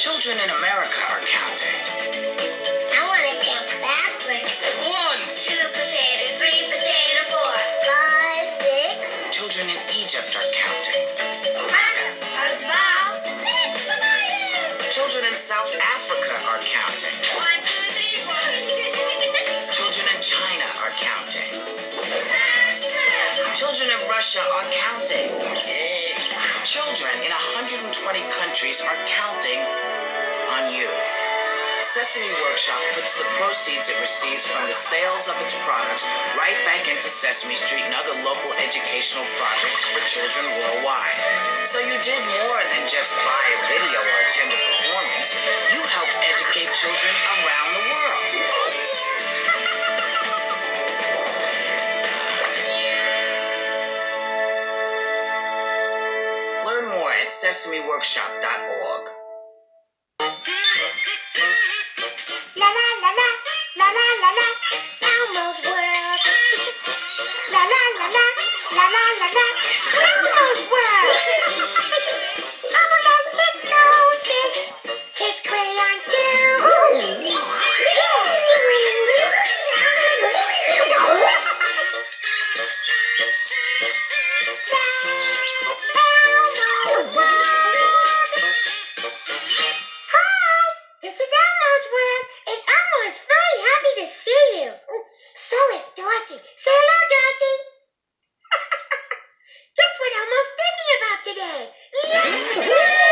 Children in America are counting. I want to count backwards. 1. 2 potatoes, 3 potatoes, 4, 5, 6. Children in Egypt are counting. Children in South Africa are counting. 1, 2, 3, 4. Children in China are counting. Children in Russia are counting. Children in 120 countries are counting on you. Sesame Workshop puts the proceeds it receives from the sales of its products right back into Sesame Street and other local educational projects for children worldwide. So you did more than just buy a video or attend a performance. You helped educate children around the world. Learn more at sesameworkshop.org. La la la la, la la la la, Elmo's world. La la la la, la la la la, Elmo's world. Elmo knows his goldfish, his crayon too. That's Elmo's world. This is Elmo's world, and Elmo is very happy to see you. So is Dorothy. Say hello, Dorothy. Guess what Elmo's thinking about today? Yeah.